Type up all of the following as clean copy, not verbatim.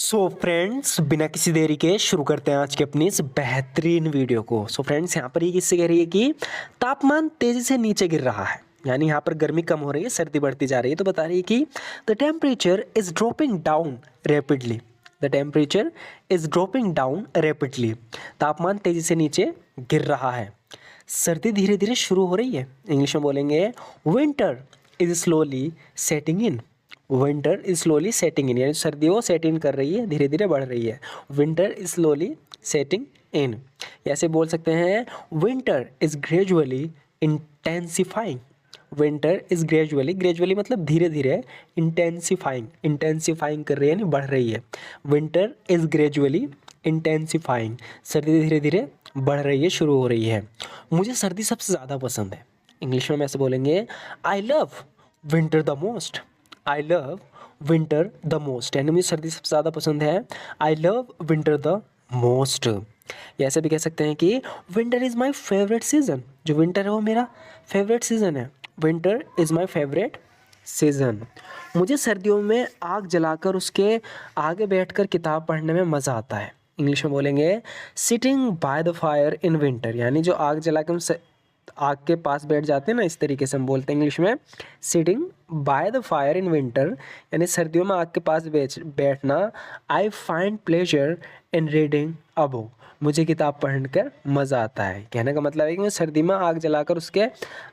So friends, बिना किसी देरी के शुरू करते हैं आज के अपनी इस बेहतरीन वीडियो को। सो फ्रेंड्स, यहाँ पर ये किससे कह रही है कि तापमान तेजी से नीचे गिर रहा है, यानी यहाँ पर गर्मी कम हो रही है, सर्दी बढ़ती जा रही है। तो बता रही है कि the temperature is dropping down rapidly. The temperature is dropping down rapidly. तापमान तेजी से नीचे गिर रहा है, सर्दी धीरे धीरे शुरू हो रही है। इंग्लिश में बोलेंगे winter is slowly setting in. Winter is slowly setting in, यानी सर्दी वो सेट इन कर रही है, धीरे धीरे बढ़ रही है। विंटर इज स्लोली सेटिंग इन। ऐसे बोल सकते हैं winter is gradually intensifying. Winter is gradually, gradually मतलब धीरे धीरे, इंटेंसिफाइंग, इंटेंसिफाइंग कर रही है यानी बढ़ रही है। विंटर इज ग्रेजुअली इंटेंसिफाइंग, सर्दी धीरे धीरे बढ़ रही है, शुरू हो रही है। मुझे सर्दी सबसे ज़्यादा पसंद है। इंग्लिश में हम ऐसे बोलेंगे I love winter the most. I love winter the most, यानी मुझे सर्दी सबसे ज़्यादा पसंद है। I love winter the most. या ऐसे भी कह सकते हैं कि winter is my favourite season. जो विंटर है वो मेरा फेवरेट सीज़न है। Winter is my favourite season. मुझे सर्दियों में आग जलाकर उसके आगे बैठकर किताब पढ़ने में मज़ा आता है। इंग्लिश में बोलेंगे sitting by the fire in winter, यानी जो आग जला के हम आग के पास बैठ जाते हैं ना, इस तरीके से हम बोलते हैं इंग्लिश में sitting by the fire in winter, यानी सर्दियों में आग के पास बैठना। I find pleasure in reading a book, मुझे किताब पढ़कर मज़ा आता है। कहने का मतलब है कि मुझे सर्दी में आग जलाकर उसके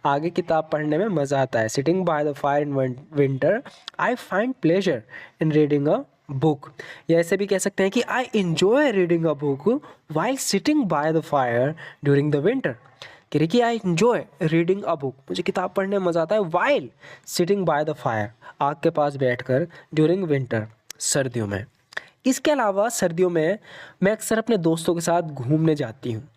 आगे किताब पढ़ने में मज़ा आता है। Sitting by the fire in winter I find pleasure in reading a book. या ऐसे भी कह सकते हैं कि I enjoy reading a book while sitting by the fire during the winter. कह रही कि I enjoy reading a book, मुझे किताब पढ़ने में मज़ा आता है। While sitting by the fire, आग के पास बैठकर, ड्यूरिंग विंटर, सर्दियों में। इसके अलावा सर्दियों में मैं अक्सर अपने दोस्तों के साथ घूमने जाती हूँ।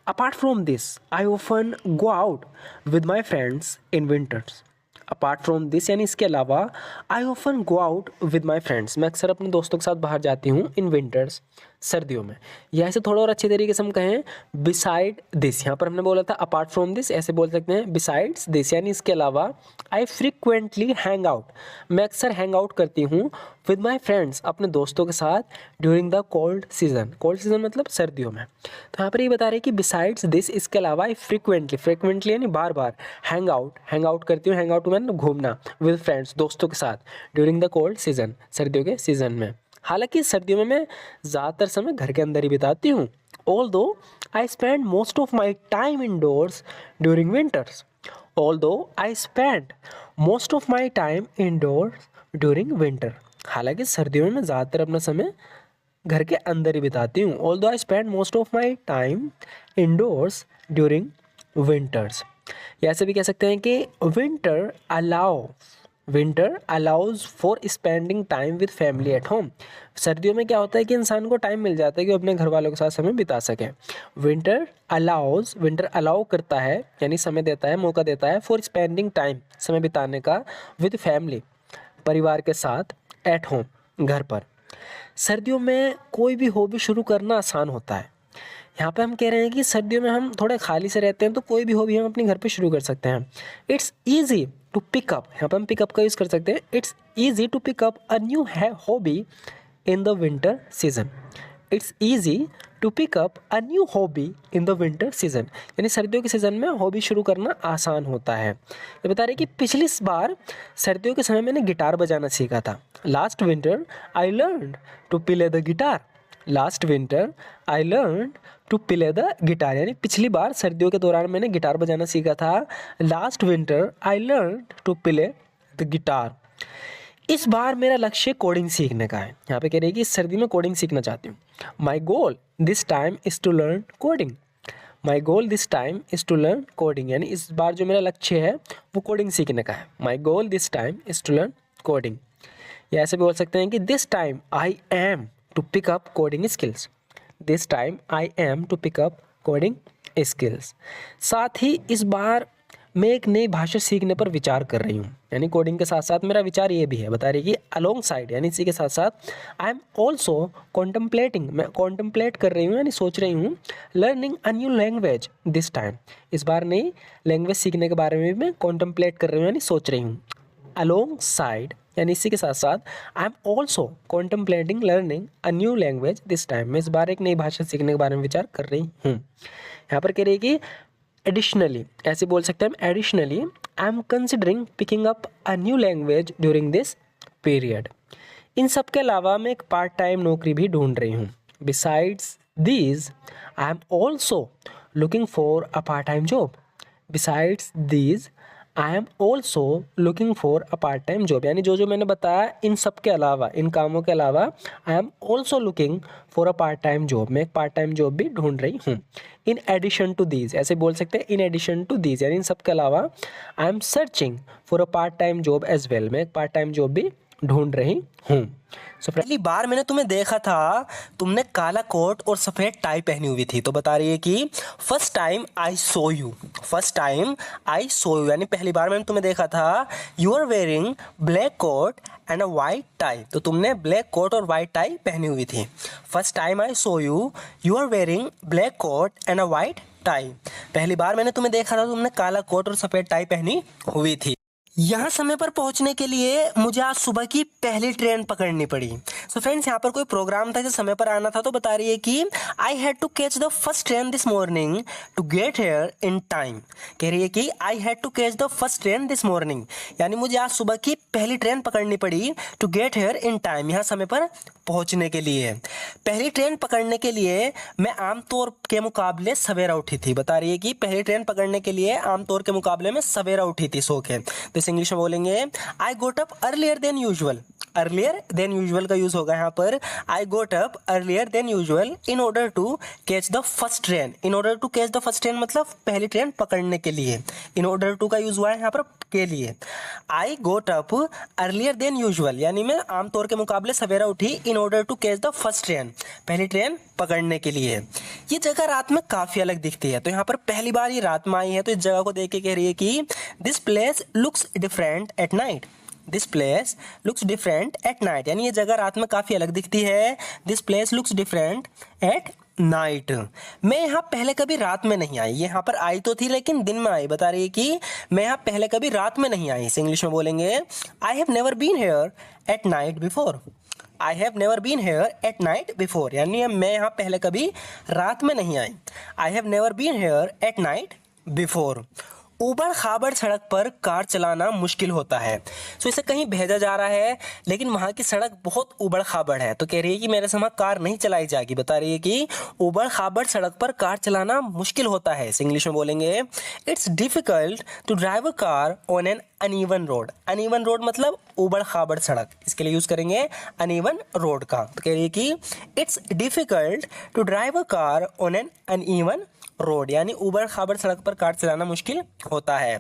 Apart from this I often go out with my friends in winters. Apart from this, यानी इसके अलावा, I often go out with my friends, मैं अक्सर अपने दोस्तों के साथ बाहर जाती हूँ इन विंटर्स, सर्दियों में। या ऐसे थोड़ा और अच्छे तरीके से हम कहें बिसाइड दिस, यहाँ पर हमने बोला था अपार्ट फ्रॉम दिस, ऐसे बोल सकते हैं बिसाइड्स दिस, यानी इसके अलावा। आई फ्रिक्वेंटली हैंग आउट, मैं अक्सर हैंग आउट करती हूँ विद माई फ्रेंड्स, अपने दोस्तों के साथ, during the cold season. Cold season मतलब सर्दियों में। तो यहाँ पर ये बता रहे हैं कि बिसाइड्स दिस, इसके अलावा, आई फ्रिक्वेंटली, फ्रिक्वेंटली यानी बार बार, हैंग आउट करती हूँ। हैंग आउट में घूमना, विद फ्रेंड्स, दोस्तों के साथ, ड्यूरिंग द कोल्ड सीजन, सर्दियों के सीजन में। हालांकि सर्दियों में मैं ज़्यादातर समय घर के अंदर ही बिताती हूँ। Although I spend most of my time indoors during winters. Although I spend most of my time indoors during winter, हालांकि सर्दियों में मैं ज़्यादातर अपना समय घर के अंदर ही बिताती हूँ। Although I spend most of my time indoors during winters. या ऐसे भी कह सकते हैं कि winter allows for spending time with family at home. सर्दियों में क्या होता है कि इंसान को टाइम मिल जाता है कि वो अपने घर वालों के साथ समय बिता सके। विंटर अलाउ करता है, यानी समय देता है, मौका देता है, फॉर स्पेंडिंग टाइम, समय बिताने का, विद फैमिली, परिवार के साथ, एट होम, घर पर। सर्दियों में कोई भी हॉबी शुरू करना आसान होता है। यहाँ पे हम कह रहे हैं कि सर्दियों में हम थोड़े खाली से रहते हैं, तो कोई भी हॉबी हम अपने घर पे शुरू कर सकते हैं। इट्स ईजी टू पिकअप, यहाँ पे हम पिकअप का यूज़ कर सकते हैं। It's easy to pick up a new hobby in the winter season. It's easy to pick up a new hobby in the winter season, यानी सर्दियों के सीज़न में हॉबी शुरू करना आसान होता है। ये बता रहे कि पिछली बार सर्दियों के समय मैंने गिटार बजाना सीखा था। Last winter I learn to play the guitar. Last winter I learn to play the guitar, यानी पिछली बार सर्दियों के दौरान मैंने गिटार बजाना सीखा था। Last winter I learn to play the guitar. इस बार मेरा लक्ष्य कोडिंग सीखने का है। यहाँ पे कह रही है कि इस सर्दी में कोडिंग सीखना चाहती हूँ। My goal this time is to learn coding. My goal this time is to learn coding, यानी इस बार जो मेरा लक्ष्य है वो कोडिंग सीखने का है। My goal this time is to learn coding. या ऐसे भी बोल सकते हैं कि this time I am to pick up coding skills. This time I am to pick up coding skills. साथ ही इस बार मैं एक नई भाषा सीखने पर विचार कर रही हूँ, यानी कोडिंग के साथ साथ मेरा विचार ये भी है। बता रही है कि अलोंग साइड, यानी इसी के साथ साथ, आई एम ऑल्सो कॉन्टम्पलेटिंग, मैं कॉन्टम्पलेट कर रही हूँ, यानी सोच रही हूँ, learning a new language this time. इस बार नई लैंग्वेज सीखने के बारे में मैं कॉन्टम्पलेट कर रही हूँ, यानी सोच रही हूँ। अलोंग साइड यानी इसी के साथ साथ I am also contemplating learning a new language this time, मैं इस बार एक नई भाषा सीखने के बारे में विचार कर रही हूँ। यहाँ पर कह रही है कि एडिशनली, ऐसे बोल सकते हैं हम, additionally I am considering picking up a new language during this period. इन सब के अलावा मैं एक पार्ट टाइम नौकरी भी ढूंढ रही हूँ। Besides these I am also looking for a part time job. Besides these I am also looking for a part time job, यानी जो जो मैंने बताया इन सब के अलावा, इन कामों के अलावा I am also looking for a part time job, मैं एक पार्ट टाइम जॉब भी ढूंढ रही हूँ। इन एडिशन टू दीज, ऐसे बोल सकते हैं इन एडिशन टू दीज, यानी इन सब के अलावा I am searching for a part time job as well, मैं एक पार्ट टाइम जॉब भी ढूंढ रही हूँ। पहली बार मैंने तुम्हें देखा था, तुमने काला कोट और सफ़ेद टाई पहनी हुई थी, तो बता रही है कि first time I saw you, first time I saw you, यानी पहली बार मैंने तुम्हें देखा था, you are wearing black coat and a white tie, तो तुमने ब्लैक कोट और वाइट टाई पहनी हुई थी। First time I saw you, you are wearing black coat and a white tie, पहली बार मैंने तुम्हें देखा था, तुमने काला कोट और सफ़ेद टाई पहनी हुई थी। यहाँ समय पर पहुँचने के लिए मुझे आज सुबह की पहली ट्रेन पकड़नी पड़ी। सो फ्रेंड्स, यहाँ पर कोई प्रोग्राम था जो समय पर आना था, तो बता रही है कि I had to catch the first train this morning to get here in time. कह रही है कि I had to catch the first train this morning, यानी मुझे आज सुबह की पहली ट्रेन पकड़नी पड़ी to get here in time, यहाँ समय पर पहुँचने के लिए। पहली ट्रेन पकड़ने के लिए मैं आमतौर के मुकाबले सवेरा उठी थी। बता रही है कि पहली ट्रेन पकड़ने के लिए आमतौर के मुकाबले में सवेरा उठी थी, सो के। तो इस इंग्लिश में बोलेंगे I got up earlier than usual. Earlier than usual का यूज होगा यहाँ पर। I got up earlier than usual in order to catch the first train. In order to catch the first train मतलब पहली train पकड़ने के लिए। In order to का यूज हुआ है यहाँ पर के लिए। I got up earlier than usual, यानी मैं आमतौर के मुकाबले सवेरा उठी in order to catch the first train, पहली ट्रेन पकड़ने के लिए। ये जगह रात में काफ़ी अलग दिखती है, तो यहाँ पर पहली बार ये रात में आई है, तो इस जगह को देख के कह रही है कि this place looks different at night. This place looks different at night, यानी ये जगह रात में काफ़ी अलग दिखती है। This place looks different at night. मैं यहाँ पहले कभी रात में नहीं आई, यहाँ पर आई तो थी लेकिन दिन में आई। बता रही है कि मैं यहाँ पहले कभी रात में नहीं आई। इसे इंग्लिश में बोलेंगे I have never been here at night before. I have never been here at night before, यानी मैं यहाँ पहले कभी रात में नहीं आई। I have never been here at night before. ऊबड़ खाबड़ सड़क पर कार चलाना मुश्किल होता है। सो इसे कहीं भेजा जा रहा है लेकिन वहाँ की सड़क बहुत ऊबड़ खाबड़ है, तो कह रही है कि मेरे से वहाँ कार नहीं चलाई जाएगी। बता रही है कि ऊबड़ खाबड़ सड़क पर कार चलाना मुश्किल होता है। इसे इंग्लिश में बोलेंगे it's difficult to drive a car on an uneven road. Uneven road मतलब ऊबड़ खाबड़ सड़क, इसके लिए यूज करेंगे अनइवन रोड का। तो कह रही है कि it's difficult to drive a car on an uneven road, यानी ऊबड़ खाबड़ सड़क पर कार चलाना मुश्किल होता है।